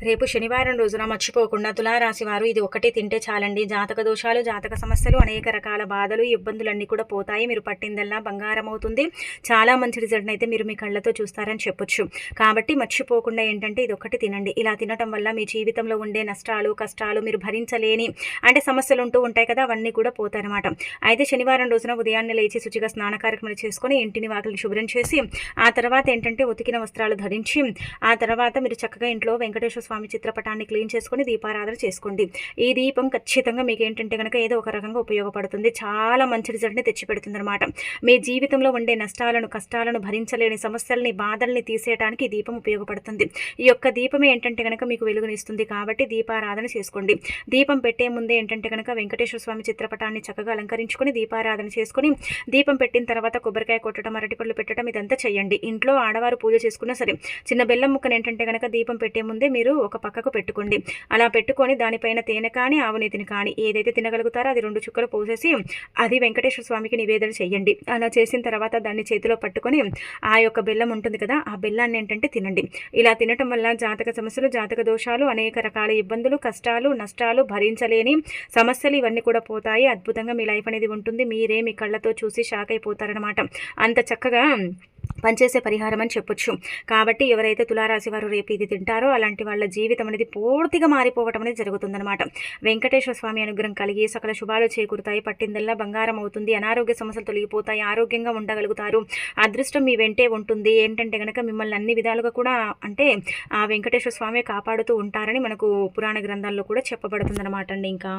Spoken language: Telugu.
రేపు శనివారం రోజున మర్చిపోకుండా తులారాశి వారు ఇది ఒకటి తింటే చాలండి. జాతక దోషాలు, జాతక సమస్యలు, అనేక రకాల బాధలు, ఇబ్బందులన్నీ కూడా పోతాయి. మీరు పట్టిందల్లా బంగారం అవుతుంది. చాలా మంచి రిజల్ట్ అయితే మీరు మీ కళ్ళతో చూస్తారని చెప్పొచ్చు. కాబట్టి మర్చిపోకుండా ఏంటంటే ఇది ఒకటి తినండి. ఇలా తినటం వల్ల మీ జీవితంలో ఉండే నష్టాలు, కష్టాలు, మీరు భరించలేని అంటే సమస్యలు ఉంటూ ఉంటాయి కదా, అవన్నీ కూడా పోతాయన్నమాట. అయితే శనివారం రోజున ఉదయాన్నే లేచి శుచిగా స్నాన కార్యక్రమాలు చేసుకొని ఇంటిని వాకిలి శుభ్రం చేసి ఆ తర్వాత ఏంటంటే ఉతికిన వస్త్రాలు ధరించి ఆ తర్వాత మీరు చక్కగా ఇంట్లో వెంకటేశ్వర స్వామి చిత్రపటాన్ని క్లీన్ చేసుకొని దీపారాధన చేసుకోండి. ఈ దీపం ఖచ్చితంగా మీకు ఏంటంటే కనుక ఏదో ఒక రకంగా ఉపయోగపడుతుంది. చాలా మంచి రిజల్ట్ని తెచ్చిపెడుతుంది అనమాట. మీ జీవితంలో ఉండే నష్టాలను, కష్టాలను, భరించలేని సమస్యల్ని, బాధల్ని తీసేయడానికి ఈ దీపం ఉపయోగపడుతుంది. ఈ యొక్క దీపమే ఏంటంటే కనుక మీకు వెలుగునిస్తుంది. కాబట్టి దీపారాధన చేసుకోండి. దీపం పెట్టే ముందే ఏంటంటే కనుక వెంకటేశ్వర స్వామి చిత్రపటాన్ని చక్కగా అలంకరించుకొని దీపారాధన చేసుకొని దీపం పెట్టిన తర్వాత కొబ్బరికాయ కొట్టడం, అరటిపళ్ళు పెట్టడం ఇదంతా చేయండి. ఇంట్లో ఆడవారు పూజ చేసుకున్నా సరే చిన్న బెల్లం ముక్కను ఏంటంటే కనుక దీపం పెట్టే ముందే మీరు ఒక పక్కకు పెట్టుకోండి. అలా పెట్టుకొని దానిపైన తేనె కానీ ఆవునేతిని కానీ ఏదైతే తినగలుగుతారో అది 2 చుక్కలు పోసేసి అది వెంకటేశ్వర స్వామికి నివేదన చేయండి. అలా చేసిన తర్వాత దాన్ని చేతిలో పట్టుకొని ఆ యొక్క బెల్లం ఉంటుంది కదా, ఆ బెల్లాన్ని ఏంటంటే తినండి. ఇలా తినటం వల్ల జాతక సమస్యలు, జాతక దోషాలు, అనేక రకాల ఇబ్బందులు, కష్టాలు, నష్టాలు, భరించలేని సమస్యలు ఇవన్నీ కూడా పోతాయి. అద్భుతంగా మీ లైఫ్ అనేది ఉంటుంది. మీరే మీ కళ్ళతో చూసి షాక్ అయిపోతారనమాట. అంత చక్కగా పనిచేసే పరిహారం అని చెప్పొచ్చు. కాబట్టి ఎవరైతే తులారాశి వారు రేపు ఇది తింటారో అలాంటి వాళ్ళ జీవితం అనేది పూర్తిగా మారిపోవటం అనేది జరుగుతుందన్నమాట. వెంకటేశ్వర స్వామి అనుగ్రహం కలిగి సకల శుభాలు చేకూరుతాయి. పట్టిందల్లా బంగారం అవుతుంది. అనారోగ్య సమస్యలు తొలగిపోతాయి. ఆరోగ్యంగా ఉండగలుగుతారు. అదృష్టం మీ వెంటే ఉంటుంది. ఏంటంటే కనుక మిమ్మల్ని అన్ని విధాలుగా కూడా అంటే ఆ వెంకటేశ్వర స్వామి కాపాడుతూ ఉంటారని మనకు పురాణ గ్రంథాల్లో కూడా చెప్పబడుతుందన్నమాట అండి. ఇంకా